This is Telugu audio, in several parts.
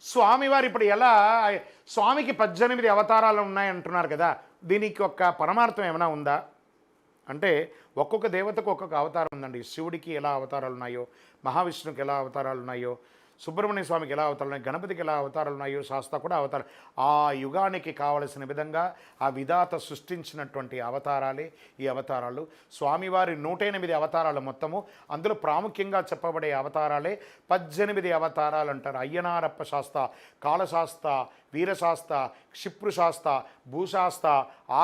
స్వామివారు ఇప్పుడు ఎలా స్వామికి 18 అవతారాలు ఉన్నాయంటున్నారు కదా, దీనికి ఒక పరమార్థం ఏమైనా ఉందా అంటే ఒక్కొక్క దేవతకు ఒక్కొక్క అవతారం ఉందండి. శివుడికి ఎలా అవతారాలు ఉన్నాయో, మహావిష్ణువుకి ఎలా అవతారాలు ఉన్నాయో, సుబ్రహ్మణ్య స్వామికి ఎలా అవతారాలు ఉన్నాయి, గణపతికి ఎలా అవతారాలు ఉన్నాయో, శాస్త్ర కూడా అవతారం. ఆ యుగానికి కావలసిన విధంగా ఆ విధాత సృష్టించినటువంటి అవతారాలే ఈ అవతారాలు. స్వామివారి 108 అవతారాలు మొత్తము. అందులో ప్రాముఖ్యంగా చెప్పబడే అవతారాలే 18 అవతారాలు అంటారు. అయ్యనారప్ప శాస్త్ర, కాళశాస్త్ర, వీరశాస్త్ర, క్షిప్రుశాస్త్ర, భూశాస్త్ర,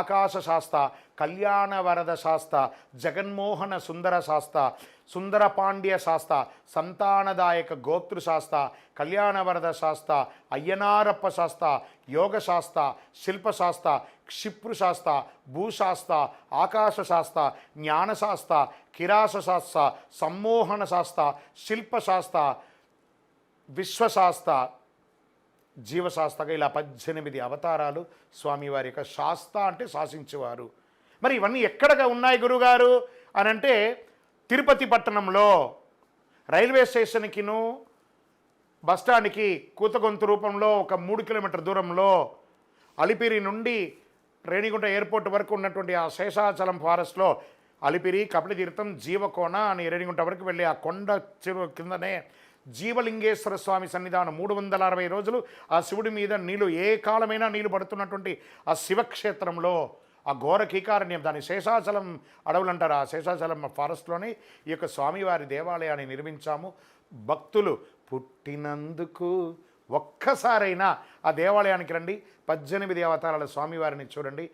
ఆకాశశాస్త్ర, కళ్యాణవరద శాస్త్ర, జగన్మోహన సుందర శాస్త్ర, సుందరపాండ్య శాస్త్ర, సంతానదాయక గోతృశాస్త్ర, కళ్యాణవరద శాస్త్ర, అయ్యనారప్ప శాస్త్ర, యోగశాస్త్ర, శిల్పశాస్త్ర, క్షిప్రుశాస్త్ర, భూశాస్త్ర, ఆకాశశాస్త్ర, జ్ఞానశాస్త్ర, కిరాసశాస్త్ర, సమ్మోహన శాస్త్ర, శిల్పశాస్త్ర, విశ్వశాస్త్ర, జీవశాస్త్రగా ఇలా 18 అవతారాలు స్వామివారి యొక్క. శాస్త్ర అంటే శాసించేవారు. మరి ఇవన్నీ ఎక్కడగా ఉన్నాయి గురుగారు అని అంటే తిరుపతి పట్టణంలో రైల్వే స్టేషన్కిను బస్టాండ్కి కూతగొంతు రూపంలో ఒక 3 కిలోమీటర్ దూరంలో అలిపిరి నుండి రేణిగుంట ఎయిర్పోర్ట్ వరకు ఉన్నటువంటి ఆ శేషాచలం ఫారెస్ట్లో అలిపిరి, కపిలతీర్థం, జీవకోన అని రేణిగుంట వరకు వెళ్ళి ఆ కొండ చెరువు కిందనే జీవలింగేశ్వర స్వామి సన్నిధానం 360 రోజులు ఆ శివుడి మీద నీళ్లు ఏ కాలమైనా నీళ్లు పడుతున్నటువంటి ఆ శివక్షేత్రంలో ఆ ఘోర కీకారణ్యం, దాని శేషాచలం అడవులు అంటారు. ఆ శేషాచలం ఫారెస్ట్లోనే ఈ యొక్క స్వామివారి దేవాలయాన్ని నిర్మించాము. భక్తులు పుట్టినందుకు ఒక్కసారైనా ఆ దేవాలయానికి రండి, 18 అవతారాల స్వామివారిని చూడండి,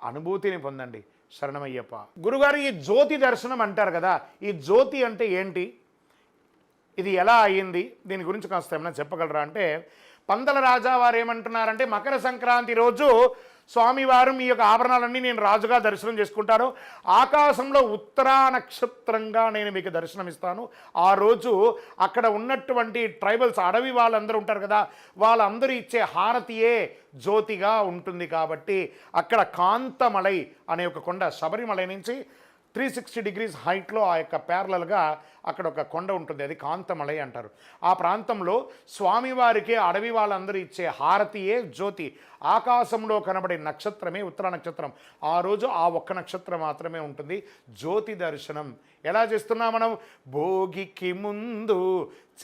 అనుభూతిని పొందండి. శరణమయ్యప్ప. గురుగారు, ఈ జ్యోతి దర్శనం అంటారు కదా, ఈ జ్యోతి అంటే ఏంటి, ఇది ఎలా అయ్యింది, దీని గురించి కాస్త ఏమైనా చెప్పగలరా అంటే, పందల రాజా వారు ఏమంటున్నారంటే మకర సంక్రాంతి రోజు స్వామివారు మీ యొక్క ఆభరణాలన్నీ నేను రాజుగా దర్శనం చేసుకుంటాను, ఆకాశంలో ఉత్తరా నక్షత్రంగా నేను మీకు దర్శనమిస్తాను. ఆ రోజు అక్కడ ఉన్నటువంటి ట్రైబల్స్, అడవి వాళ్ళందరూ ఉంటారు కదా, వాళ్ళందరూ ఇచ్చే హారతియే జ్యోతిగా ఉంటుంది. కాబట్టి అక్కడ కాంతమలై అనే ఒక కొండ, శబరిమలై నుంచి 360 degrees హైట్లో ఆ యొక్క ప్యారలల్గా అక్కడ ఒక కొండ ఉంటుంది, అది కాంతమలై అంటారు. ఆ ప్రాంతంలో స్వామివారికి అడవి వాళ్ళందరూ ఇచ్చే హారతియే జ్యోతి. ఆకాశంలో కనబడే నక్షత్రమే ఉత్తర నక్షత్రం. ఆ రోజు ఆ ఒక్క నక్షత్రం మాత్రమే ఉంటుంది. జ్యోతి దర్శనం ఎలా చేస్తున్నాం మనం? భోగికి ముందు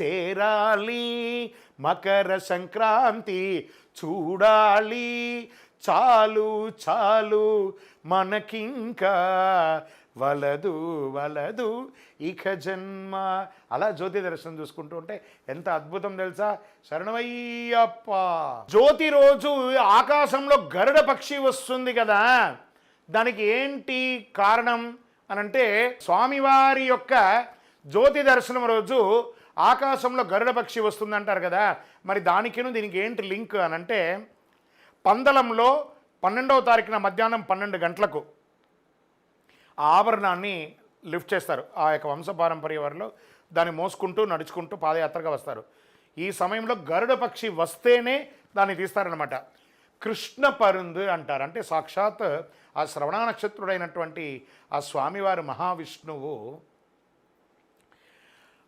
చేరాలి, మకర సంక్రాంతి చూడాలి, చాలు చాలు మనకింకా వలదు వలదు ఇక జన్మ. అలా జ్యోతి దర్శనం చూసుకుంటూ ఉంటే ఎంత అద్భుతం తెలుసా? శరణమయ్యప్ప. జ్యోతి రోజు ఆకాశంలో గరుడ పక్షి వస్తుంది కదా, దానికి ఏంటి కారణం అనంటే, స్వామివారి యొక్క జ్యోతి దర్శనం రోజు ఆకాశంలో గరుడ పక్షి వస్తుంది అంటారు కదా, మరి దానికిను దీనికి ఏంటి లింక్ అనంటే, పందలంలో 12వ తారీఖున మధ్యాహ్నం 12 గంటలకు ఆ ఆభరణాన్ని లిఫ్ట్ చేస్తారు. ఆ యొక్క వంశపారంపర్య వారిలో దాన్ని మోసుకుంటూ నడుచుకుంటూ పాదయాత్రగా వస్తారు. ఈ సమయంలో గరుడ పక్షి వస్తేనే దాన్ని తీస్తారనమాట. కృష్ణ పరుందు అంటారు. అంటే సాక్షాత్ ఆ శ్రవణ నక్షత్రుడైనటువంటి ఆ స్వామివారి మహావిష్ణువు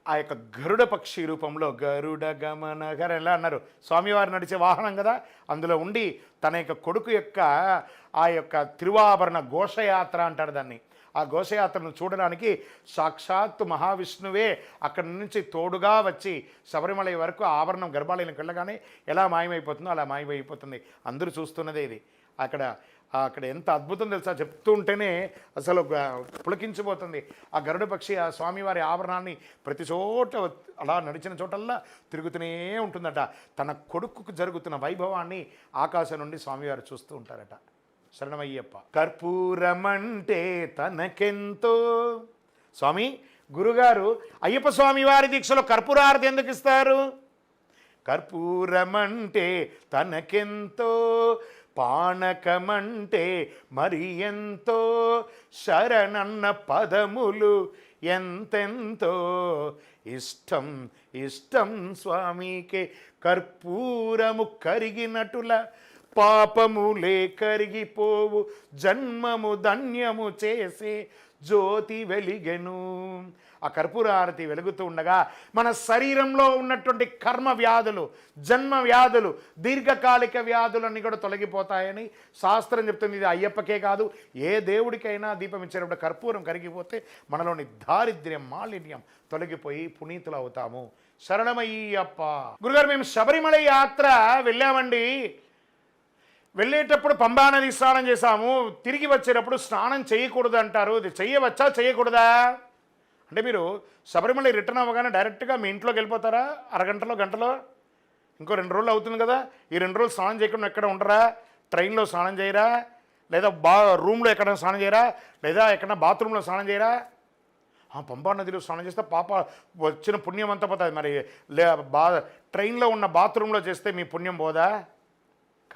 ఆ యొక్క గరుడ పక్షి రూపంలో గరుడ గమన గర ఎలా అన్నారు, స్వామివారు నడిచే వాహనం కదా, అందులో ఉండి తన యొక్క కొడుకు యొక్క ఆ యొక్క తిరువాభరణ ఘోషయాత్ర అంటారు దాన్ని. ఆ ఘోషయాత్రను చూడడానికి సాక్షాత్తు మహావిష్ణువే అక్కడి నుంచి తోడుగా వచ్చి శబరిమల వరకు ఆభరణం గర్భాలయంకి వెళ్ళగానే ఎలా మాయమైపోతుందో అలా మాయమైపోతుంది. అందరూ చూస్తున్నదే ఇది. అక్కడ ఎంత అద్భుతం తెలుసా, చెప్తూ ఉంటేనే అసలు పులకించిపోతుంది. ఆ గరుడ పక్షి ఆ స్వామివారి ఆభరణాన్ని ప్రతి చోట అలా నడిచిన చోటల్లా తిరుగుతూనే ఉంటుందట. తన కొడుకుకు జరుగుతున్న వైభవాన్ని ఆకాశం నుండి స్వామివారు చూస్తూ ఉంటారట. శరణమయ్యప్ప. కర్పూరమంటే తనకెంతో. స్వామి గురుగారు అయ్యప్ప స్వామి వారి దీక్షలో కర్పూరారతి ఎందుకు ఇస్తారు? కర్పూరమంటే తనకెంతో, పానకమంటే మరి ఎంతో, శరణన్న పదములు ఎంతెంతో, ఇష్టం ఇష్టం స్వామికే. కర్పూరము కరిగినటుల పాపములే కరిగిపోవు, జన్మము ధన్యము చేసే జ్యోతి వెలిగెను. ఆ కర్పూర హారతి వెలుగుతూ ఉండగా మన శరీరంలో ఉన్నటువంటి కర్మ వ్యాధులు, జన్మ వ్యాధులు, దీర్ఘకాలిక వ్యాధులన్నీ కూడా తొలగిపోతాయని శాస్త్రం చెప్తుంది. ఇది అయ్యప్పకే కాదు, ఏ దేవుడికైనా దీపం ఇచ్చేటప్పుడు కర్పూరం కరిగిపోతే మనలోని దారిద్ర్యం, మాలిన్యం తొలగిపోయి పునీతులు అవుతాము. శరణమయ్యప్ప. గురుగారు, మేము శబరిమల యాత్ర వెళ్ళామండి. వెళ్ళేటప్పుడు పంబా నది స్నానం చేశాము, తిరిగి వచ్చేటప్పుడు స్నానం చేయకూడదు అంటారు. ఇది చేయవచ్చా చేయకూడదా? అంటే మీరు శబరిమల రిటర్న్ అవ్వగానే డైరెక్ట్గా మీ ఇంట్లోకి వెళ్ళిపోతారా? అరగంటలో, గంటలో? ఇంకో 2 రోజులు అవుతుంది కదా. ఈ 2 రోజులు స్నానం చేయకుండా ఎక్కడ ఉండరా? ట్రైన్లో స్నానం చేయరా? లేదా రూమ్లో ఎక్కడ స్నానం చేయరా? లేదా ఎక్కడ బాత్రూంలో స్నానం చేయరా? పంబా నదిలో స్నానం చేస్తే పాప వచ్చిన పుణ్యం అంతా పోతుంది. మరి ట్రైన్లో ఉన్న బాత్రూంలో చేస్తే మీ పుణ్యం పోదా?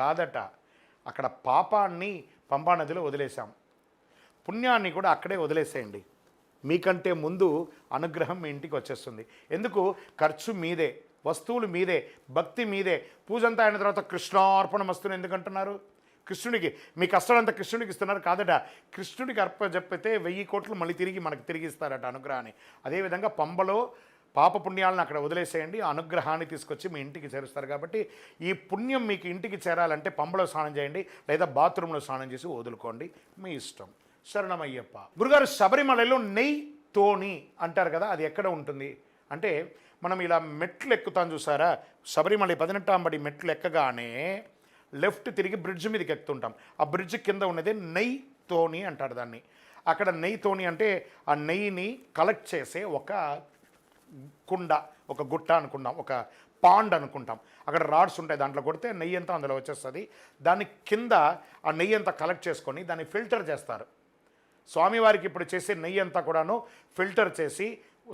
కాదట. అక్కడ పాపాన్ని పంబా నదిలో వదిలేసాం, పుణ్యాన్ని కూడా అక్కడే వదిలేసేయండి. మీకంటే ముందు అనుగ్రహం మీ ఇంటికి వచ్చేస్తుంది. ఎందుకు? ఖర్చు మీదే, వస్తువులు మీదే, భక్తి మీదే. పూజ అంతా అయిన తర్వాత కృష్ణార్పణమస్తుని ఎందుకంటున్నారు? కృష్ణుడికి మీ కష్టాలంతా కృష్ణుడికి ఇస్తున్నారు కాదట. కృష్ణుడికి చెప్పితే 1000 కోట్లు మళ్ళీ తిరిగి మనకు తిరిగి ఇస్తారట అనుగ్రహాన్ని. అదేవిధంగా పంబలో పాపపుణ్యాలను అక్కడ వదిలేసేయండి, అనుగ్రహాన్ని తీసుకొచ్చి మీ ఇంటికి చేరుస్తారు. కాబట్టి ఈ పుణ్యం మీకు ఇంటికి చేరాలంటే పంబలో స్నానం చేయండి, లేదా బాత్రూంలో స్నానం చేసి వదులుకోండి, మీ ఇష్టం. శరణమయ్యప్ప. గురుగారు, శబరిమలలో నెయ్యి తోణి అంటారు కదా, అది ఎక్కడ ఉంటుంది అంటే మనం ఇలా మెట్లు ఎక్కుతాం చూసారా, శబరిమల 18వ మెట్లు ఎక్కగానే లెఫ్ట్ తిరిగి బ్రిడ్జ్ మీదకి ఎక్కుతుంటాం. ఆ బ్రిడ్జ్ కింద ఉన్నది నెయ్యి తోణి అంటారు దాన్ని. అక్కడ నెయ్యి తోణి అంటే ఆ నెయ్యిని కలెక్ట్ చేసే ఒక కుండ, ఒక గుట్ట అనుకుంటాం, ఒక పాండ్ అనుకుంటాం. అక్కడ రాడ్స్ ఉంటాయి, దాంట్లో కొడితే నెయ్యి అంతా అందులో వచ్చేస్తుంది. దాని కింద ఆ నెయ్యి అంతా కలెక్ట్ చేసుకొని దాన్ని ఫిల్టర్ చేస్తారు. స్వామివారికి ఇప్పుడు చేసే నెయ్యి అంతా కూడాను ఫిల్టర్ చేసి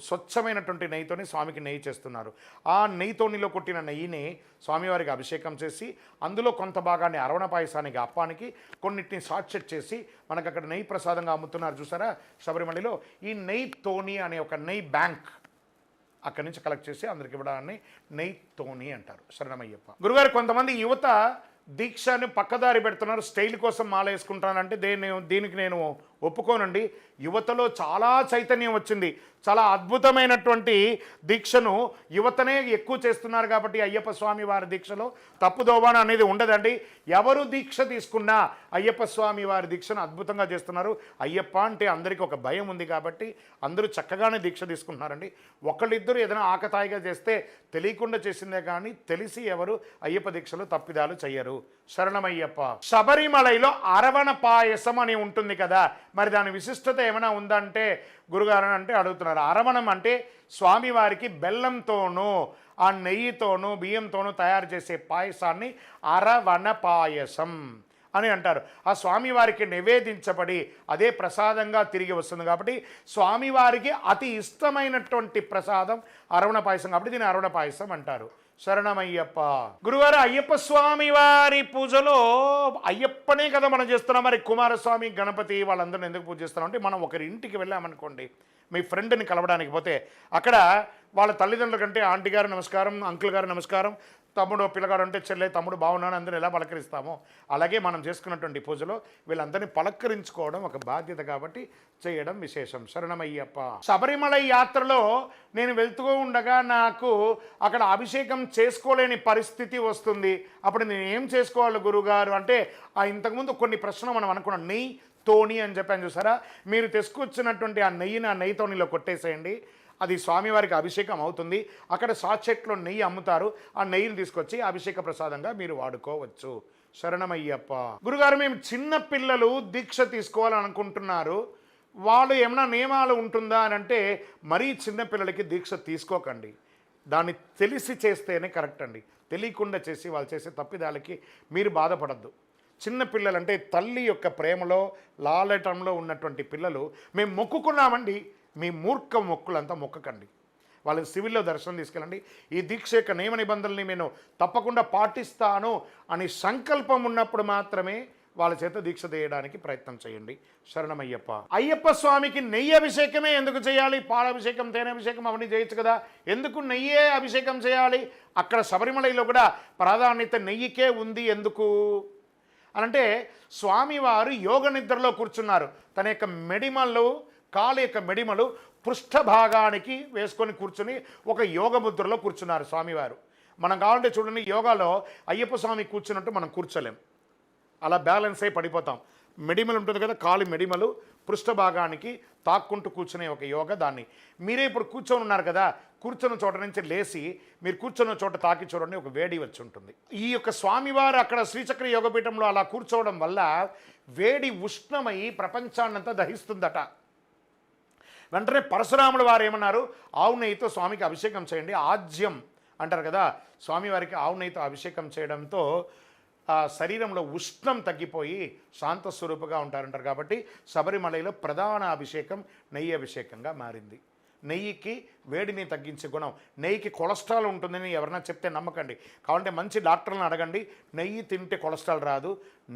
స్వచ్ఛమైనటువంటి నెయ్యితోని స్వామికి నెయ్యి చేస్తున్నారు. ఆ నెయ్యితోనిలో కొట్టిన నెయ్యిని స్వామివారికి అభిషేకం చేసి అందులో కొంత భాగాన్ని అరవణ పాయసానికి, అప్పానికి, కొన్నిటిని సాక్షెట్ చేసి మనకు అక్కడ నెయ్యి ప్రసాదంగా అమ్ముతున్నారు చూసారా శబరిమలలో. ఈ నెయ్యి తోణి అనే ఒక నెయ్యి బ్యాంక్ అక్కడి నుంచి కలెక్ట్ చేసి అందరికి ఇవ్వడాన్ని నెయ్యి తోణి అంటారు. శరణమయ్యప్ప. గురుగారు, కొంతమంది యువత దీక్షని పక్కదారి పెడుతున్నారు, స్టైల్ కోసం మాల వేసుకుంటానంటే దీనికి నేను ఒప్పుకోనండి. యువతలో చాలా చైతన్యం వచ్చింది. చాలా అద్భుతమైనటువంటి దీక్షను యువతనే ఎక్కువ చేస్తున్నారు. కాబట్టి అయ్యప్ప స్వామి వారి దీక్షలో తప్పుదోవన అనేది ఉండదండి. ఎవరు దీక్ష తీసుకున్నా అయ్యప్ప స్వామి వారి దీక్షను అద్భుతంగా చేస్తున్నారు. అయ్యప్ప అంటే అందరికీ ఒక భయం ఉంది కాబట్టి అందరూ చక్కగానే దీక్ష తీసుకుంటున్నారండి. ఒకళ్ళిద్దరు ఏదైనా ఆకతాయిగా చేస్తే తెలియకుండా చేసిందే కానీ తెలిసి ఎవరు అయ్యప్ప దీక్షలో తప్పిదాలు చెయ్యరు. శరణమయ్యప్ప. శబరిమలలో అరవణ పాయసం అని ఉంటుంది కదా, మరి దాని విశిష్టత ఏమైనా ఉందంటే గురుగారు అంటే అడుగుతున్నారు. అరవణం అంటే స్వామివారికి బెల్లంతోనూ ఆ నెయ్యితోనూ బియ్యంతోనూ తయారు చేసే పాయసాన్ని అరవణ పాయసం అని అంటారు. ఆ స్వామివారికి నివేదించబడి అదే ప్రసాదంగా తిరిగి వస్తుంది. కాబట్టి స్వామివారికి అతి ఇష్టమైనటువంటి ప్రసాదం అరవణ పాయసం, కాబట్టి దీన్ని అరవణ పాయసం అంటారు. శరణమయ్యప్ప. గురువారు, అయ్యప్ప స్వామి వారి పూజలో అయ్యప్పనే కదా మనం చేస్తున్నాం, మరి కుమారస్వామి, గణపతి వాళ్ళందరిని ఎందుకు పూజ చేస్తున్నాం అంటే, మనం ఒకరి ఇంటికి వెళ్ళామనుకోండి, మీ ఫ్రెండ్ని కలవడానికి పోతే అక్కడ వాళ్ళ తల్లిదండ్రుల కంటే ఆంటీ గారు నమస్కారం, అంకుల్ గారు నమస్కారం, తమ్ముడు పిల్లగాడు అంటే చెల్లె తమ్ముడు బాగున్నాను అందరూ ఎలా పలకరిస్తామో అలాగే మనం చేసుకున్నటువంటి పూజలో వీళ్ళందరినీ పలకరించుకోవడం ఒక బాధ్యత కాబట్టి చేయడం విశేషం. శరణమయ్యప్ప. శబరిమల యాత్రలో నేను వెళ్తూ ఉండగా నాకు అక్కడ అభిషేకం చేసుకోలేని పరిస్థితి వస్తుంది. అప్పుడు నేను ఏం చేసుకోవాలి గురుగారు అంటే, ఇంతకుముందు కొన్ని ప్రశ్నలు మనం అనుకున్నాం. నెయ్యి తోణి అని చెప్పాను చూసారా, మీరు తెసుకొచ్చినటువంటి ఆ నెయ్యిని ఆ నెయ్యి తోణిలో కొట్టేసేయండి, అది స్వామివారికి అభిషేకం అవుతుంది. అక్కడ సాచెట్లో నెయ్యి అమ్ముతారు, ఆ నెయ్యిని తీసుకొచ్చి అభిషేక ప్రసాదంగా మీరు వాడుకోవచ్చు. శరణమయ్యప్ప. గురుగారు, మేము చిన్న పిల్లలు దీక్ష తీసుకోవాలనుకుంటున్నారు, వాళ్ళు ఏమైనా నియమాలు ఉంటుందా అని అంటే, మరీ చిన్నపిల్లలకి దీక్ష తీసుకోకండి. దాన్ని తెలిసి చేస్తేనే కరెక్ట్ అండి. తెలియకుండా చేసి వాళ్ళు చేసే తప్పిదాలకి మీరు బాధపడద్దు. చిన్నపిల్లలంటే తల్లి యొక్క ప్రేమలో లాలటంలో ఉన్నటువంటి పిల్లలు, మేము మొక్కుకున్నామండి, మీ మూర్ఖ మొక్కులంతా మొక్కకండి. వాళ్ళని సివిల్లో దర్శనం తీసుకెళ్ళండి. ఈ దీక్ష యొక్క నియమ నిబంధనల్ని నేను తప్పకుండా పాటిస్తాను అని సంకల్పం ఉన్నప్పుడు మాత్రమే వాళ్ళ చేత దీక్ష చేయడానికి ప్రయత్నం చేయండి. శరణమయ్యప్ప. అయ్యప్ప స్వామికి నెయ్యి అభిషేకమే ఎందుకు చేయాలి? పాలాభిషేకం, తేనె అభిషేకం అవన్నీ చేయొచ్చు కదా, ఎందుకు నెయ్యే అభిషేకం చేయాలి? అక్కడ శబరిమలలో కూడా ప్రాధాన్యత నెయ్యికే ఉంది. ఎందుకు అనంటే, స్వామివారు యోగ నిద్రలో కూర్చున్నారు. తన యొక్క మెడిమల్లో కాలు యొక్క మెడిమలు పృష్ఠ భాగానికి వేసుకొని కూర్చుని ఒక యోగ ముద్రలో కూర్చున్నారు స్వామివారు. మనం కావాలంటే చూడండి, యోగాలో అయ్యప్ప స్వామి కూర్చున్నట్టు మనం కూర్చోలేం, అలా బ్యాలెన్స్ అయి పడిపోతాం. మెడిమలు ఉంటుంది కదా, కాలు మెడిమలు పృష్ఠ భాగానికి తాక్కుంటూ కూర్చునే ఒక యోగ. దాన్ని మీరే ఇప్పుడు కూర్చొని ఉన్నారు కదా, కూర్చున్న చోట నుంచి లేచి మీరు కూర్చున్న చోట తాకి చూడండి, ఒక వేడి వచ్చి ఉంటుంది. ఈ యొక్క స్వామివారు అక్కడ శ్రీచక్ర యోగపీఠంలో అలా కూర్చోవడం వల్ల వేడి ఉష్ణమై ప్రపంచాన్నంతా దహిస్తుందట. వెంటనే పరశురాముల వారు ఏమన్నారు, ఆవు నెయ్యితో స్వామికి అభిషేకం చేయండి. ఆజ్యం అంటారు కదా, స్వామివారికి ఆవు నెయ్యితో అభిషేకం చేయడంతో ఆ శరీరంలో ఉష్ణం తగ్గిపోయి శాంతస్వరూపుగా ఉంటారంటారు. కాబట్టి శబరిమలలో ప్రధాన అభిషేకం నెయ్యి అభిషేకంగా మారింది. నెయ్యికి వేడిని తగ్గించే గుణం. నెయ్యికి కొలెస్ట్రాల్ ఉంటుందని ఎవరైనా చెప్తే నమ్మకండి, కావాలంటే మంచి డాక్టర్లను అడగండి. నెయ్యి తింటే కొలెస్ట్రాల్ రాదు,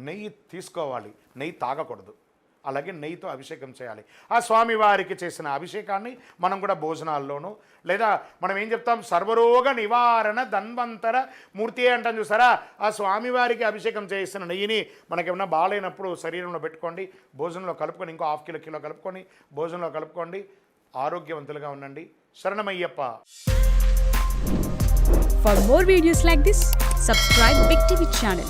నెయ్యి తీసుకోవాలి, నెయ్యి తాగకూడదు. అలాగే నెయ్యితో అభిషేకం చేయాలి. ఆ స్వామివారికి చేసిన అభిషేకాన్ని మనం కూడా భోజనాల్లోనూ, లేదా మనం ఏం చెప్తాం, సర్వరోగ నివారణ ధన్వంతర మూర్తి అంటాం చూసారా, ఆ స్వామివారికి అభిషేకం చేసిన నెయ్యిని మనకేమన్నా బాగాలేనప్పుడు శరీరంలో పెట్టుకోండి, భోజనంలో కలుపుకొని ఇంకో ½ కిలో కలుపుకొని భోజనంలో కలుపుకోండి, ఆరోగ్యవంతులుగా ఉండండి. శరణమయ్యప్ప. For more videos like this, subscribe Big TV channel.